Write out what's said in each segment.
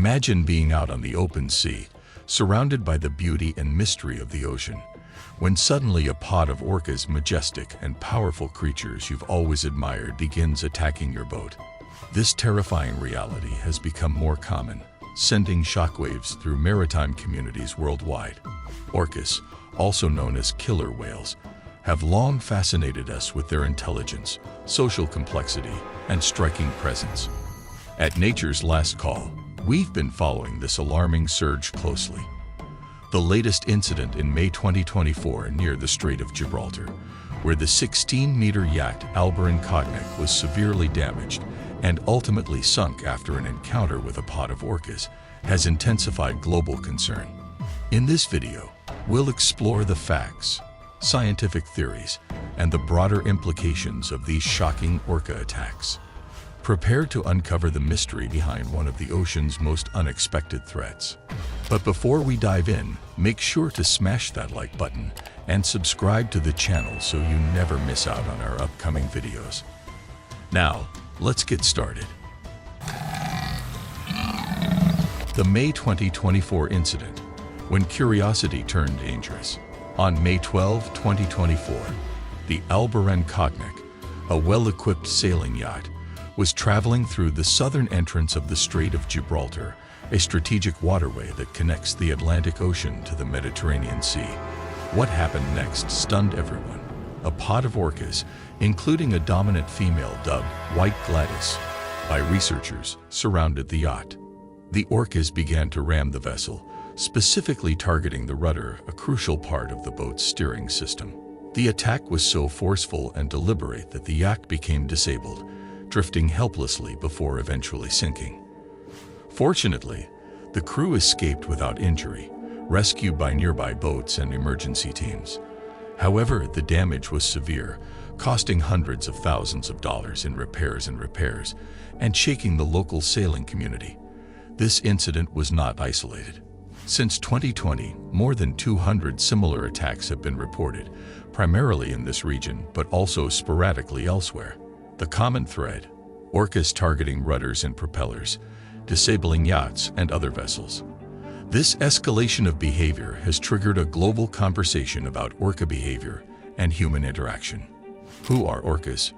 Imagine being out on the open sea, surrounded by the beauty and mystery of the ocean, when suddenly a pod of orcas, majestic and powerful creatures you've always admired, begins attacking your boat. This terrifying reality has become more common, sending shockwaves through maritime communities worldwide. Orcas, also known as killer whales, have long fascinated us with their intelligence, social complexity, and striking presence. At Nature's Last Call, we've been following this alarming surge closely. The latest incident in May 2024 near the Strait of Gibraltar, where the 16-meter yacht Orca was severely damaged and ultimately sunk after an encounter with a pod of orcas, has intensified global concern. In this video, we'll explore the facts, scientific theories, and the broader implications of these shocking orca attacks. Prepare to uncover the mystery behind one of the ocean's most unexpected threats. But before we dive in, make sure to smash that like button and subscribe to the channel so you never miss out on our upcoming videos. Now, let's get started. The May 2024 incident, when curiosity turned dangerous. On May 12, 2024, the Orca, a well-equipped sailing yacht, was traveling through the southern entrance of the Strait of Gibraltar, a strategic waterway that connects the Atlantic Ocean to the Mediterranean Sea. What happened next stunned everyone. A pod of orcas, including a dominant female dubbed White Gladys by researchers, surrounded the yacht. The orcas began to ram the vessel, specifically targeting the rudder, a crucial part of the boat's steering system. The attack was so forceful and deliberate that the yacht became disabled, drifting helplessly before eventually sinking. Fortunately, the crew escaped without injury, rescued by nearby boats and emergency teams. However, the damage was severe, costing hundreds of thousands of dollars in repairs and shaking the local sailing community. This incident was not isolated. Since 2020, more than 200 similar attacks have been reported, primarily in this region, but also sporadically elsewhere. The common thread: orcas targeting rudders and propellers, disabling yachts and other vessels. This escalation of behavior has triggered a global conversation about orca behavior and human interaction. Who are orcas?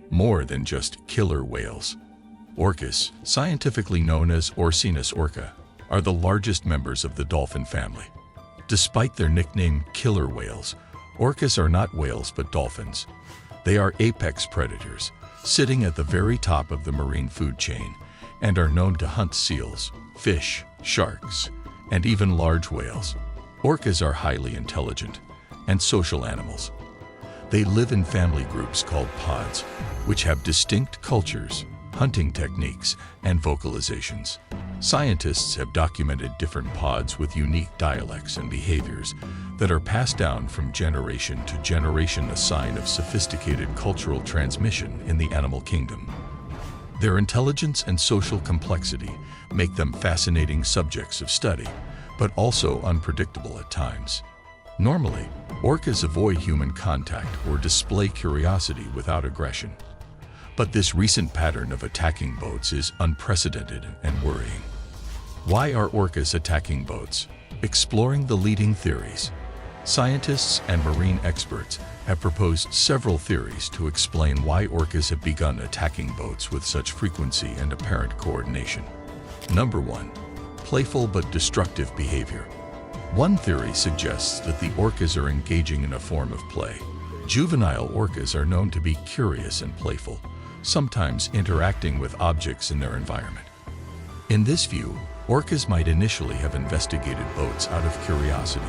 More than just killer whales. Orcas, scientifically known as Orcinus orca, are the largest members of the dolphin family. Despite their nickname killer whales, orcas are not whales but dolphins. They are apex predators, sitting at the very top of the marine food chain, and are known to hunt seals, fish, sharks, and even large whales. Orcas are highly intelligent and social animals. They live in family groups called pods, which have distinct cultures, hunting techniques, and vocalizations. Scientists have documented different pods with unique dialects and behaviors that are passed down from generation to generation, a sign of sophisticated cultural transmission in the animal kingdom. Their intelligence and social complexity make them fascinating subjects of study, but also unpredictable at times. Normally, orcas avoid human contact or display curiosity without aggression. But this recent pattern of attacking boats is unprecedented and worrying. Why are orcas attacking boats? Exploring the leading theories. Scientists and marine experts have proposed several theories to explain why orcas have begun attacking boats with such frequency and apparent coordination. Number 1. Playful but destructive behavior. One theory suggests that the orcas are engaging in a form of play. Juvenile orcas are known to be curious and playful, sometimes interacting with objects in their environment. In this view, orcas might initially have investigated boats out of curiosity,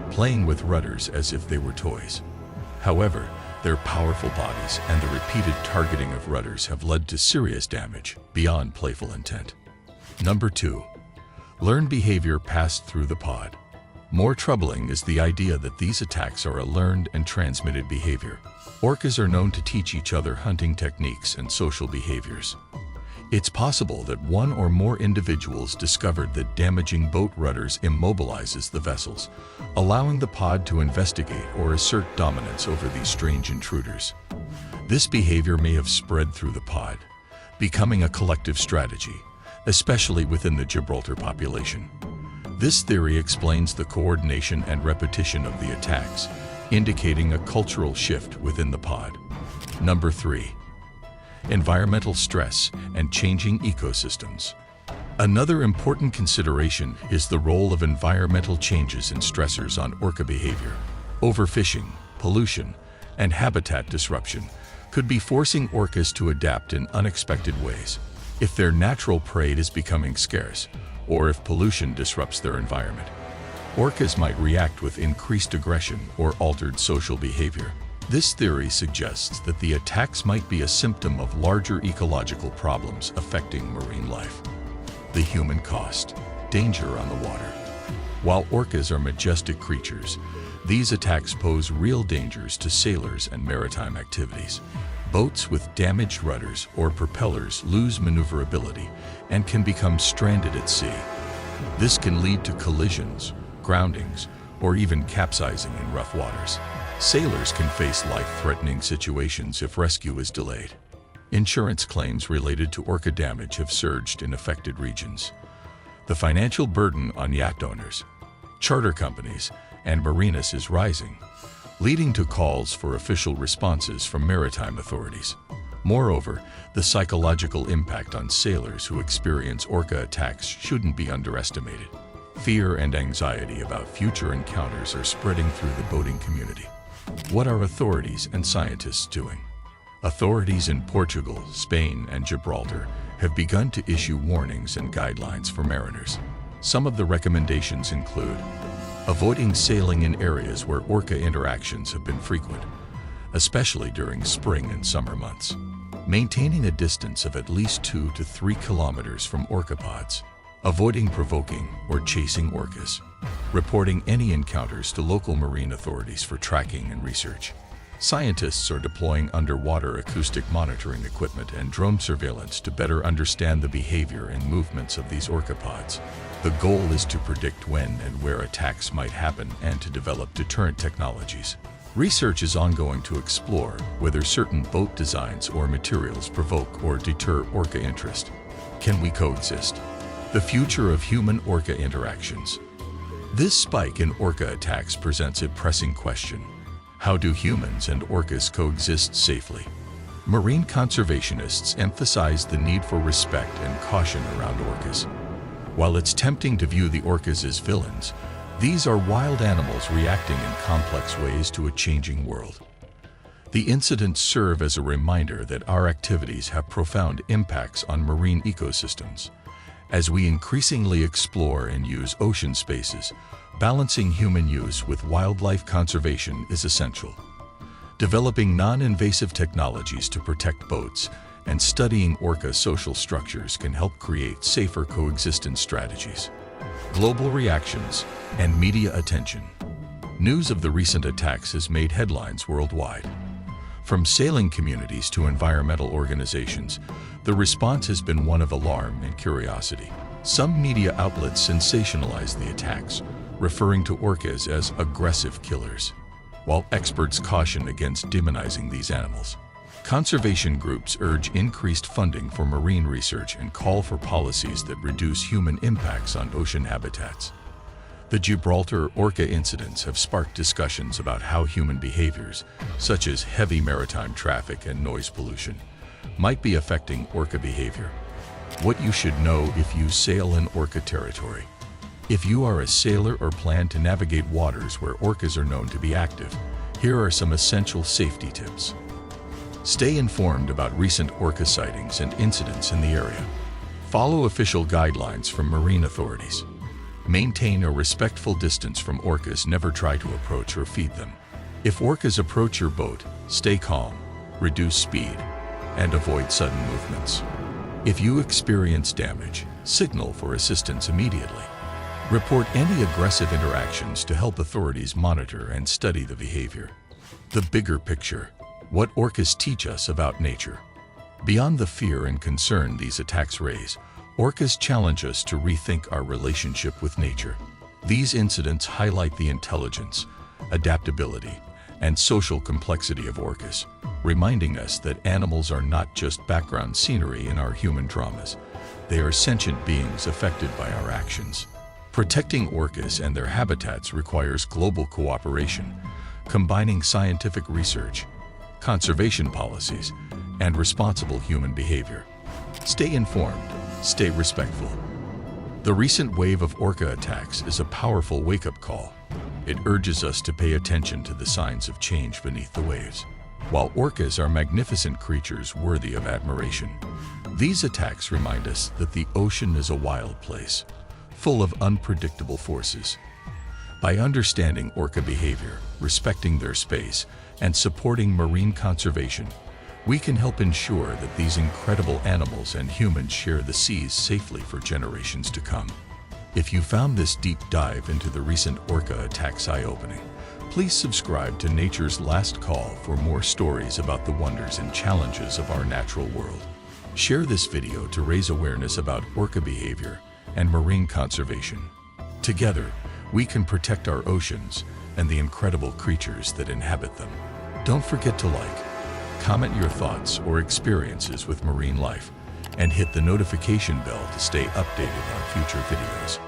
playing with rudders as if they were toys. However, their powerful bodies and the repeated targeting of rudders have led to serious damage beyond playful intent. Number 2. Learned behavior passed through the pod. More troubling is the idea that these attacks are a learned and transmitted behavior. Orcas are known to teach each other hunting techniques and social behaviors. It's possible that one or more individuals discovered that damaging boat rudders immobilizes the vessels, allowing the pod to investigate or assert dominance over these strange intruders. This behavior may have spread through the pod, becoming a collective strategy especially within the Gibraltar population. This theory explains the coordination and repetition of the attacks, indicating a cultural shift within the pod. Number 3. Environmental stress and changing ecosystems. Another important consideration is the role of environmental changes and stressors on orca behavior. Overfishing, pollution, and habitat disruption could be forcing orcas to adapt in unexpected ways. If their natural prey is becoming scarce, or if pollution disrupts their environment, orcas might react with increased aggression or altered social behavior. This theory suggests that the attacks might be a symptom of larger ecological problems affecting marine life. The human cost, danger on the water. While orcas are majestic creatures, these attacks pose real dangers to sailors and maritime activities. Boats with damaged rudders or propellers lose maneuverability and can become stranded at sea. This can lead to collisions, groundings, or even capsizing in rough waters. Sailors can face life-threatening situations if rescue is delayed. Insurance claims related to orca damage have surged in affected regions. The financial burden on yacht owners, charter companies, and marinas is rising, leading to calls for official responses from maritime authorities. Moreover, the psychological impact on sailors who experience orca attacks shouldn't be underestimated. Fear and anxiety about future encounters are spreading through the boating community. What are authorities and scientists doing? Authorities in Portugal, Spain, and Gibraltar have begun to issue warnings and guidelines for mariners. Some of the recommendations include avoiding sailing in areas where orca interactions have been frequent, especially during spring and summer months. Maintaining a distance of at least 2 to 3 kilometers from orca pods. Avoiding provoking or chasing orcas. Reporting any encounters to local marine authorities for tracking and research. Scientists are deploying underwater acoustic monitoring equipment and drone surveillance to better understand the behavior and movements of these orca pods. The goal is to predict when and where attacks might happen and to develop deterrent technologies. Research is ongoing to explore whether certain boat designs or materials provoke or deter orca interest. Can we coexist? The future of human-orca interactions. This spike in orca attacks presents a pressing question. How do humans and orcas coexist safely? Marine conservationists emphasize the need for respect and caution around orcas. While it's tempting to view the orcas as villains, these are wild animals reacting in complex ways to a changing world. The incidents serve as a reminder that our activities have profound impacts on marine ecosystems. As we increasingly explore and use ocean spaces, balancing human use with wildlife conservation is essential. Developing non-invasive technologies to protect boats and studying orca social structures can help create safer coexistence strategies. Global reactions and media attention. News of the recent attacks has made headlines worldwide. From sailing communities to environmental organizations, the response has been one of alarm and curiosity. Some media outlets sensationalize the attacks, referring to orcas as aggressive killers, while experts caution against demonizing these animals. Conservation groups urge increased funding for marine research and call for policies that reduce human impacts on ocean habitats. The Gibraltar orca incidents have sparked discussions about how human behaviors, such as heavy maritime traffic and noise pollution, might be affecting orca behavior. What you should know if you sail in orca territory. If you are a sailor or plan to navigate waters where orcas are known to be active, here are some essential safety tips. Stay informed about recent orca sightings and incidents in the area. Follow official guidelines from marine authorities. Maintain a respectful distance from orcas. Never try to approach or feed them. If orcas approach your boat, stay calm, reduce speed, and avoid sudden movements. If you experience damage, signal for assistance immediately. Report any aggressive interactions to help authorities monitor and study the behavior. The bigger picture. What orcas teach us about nature. Beyond the fear and concern these attacks raise, orcas challenge us to rethink our relationship with nature. These incidents highlight the intelligence, adaptability, and social complexity of orcas, reminding us that animals are not just background scenery in our human dramas. they are sentient beings affected by our actions. Protecting orcas and their habitats requires global cooperation, combining scientific research, conservation policies, and responsible human behavior. Stay informed, stay respectful. The recent wave of orca attacks is a powerful wake-up call. It urges us to pay attention to the signs of change beneath the waves. While orcas are magnificent creatures worthy of admiration, these attacks remind us that the ocean is a wild place, full of unpredictable forces. By understanding orca behavior, respecting their space, and supporting marine conservation, we can help ensure that these incredible animals and humans share the seas safely for generations to come. If you found this deep dive into the recent orca attacks eye-opening, please subscribe to Nature's Last Call for more stories about the wonders and challenges of our natural world. Share this video to raise awareness about orca behavior and marine conservation. Together, we can protect our oceans and the incredible creatures that inhabit them. Don't forget to like, comment your thoughts or experiences with marine life, and hit the notification bell to stay updated on future videos.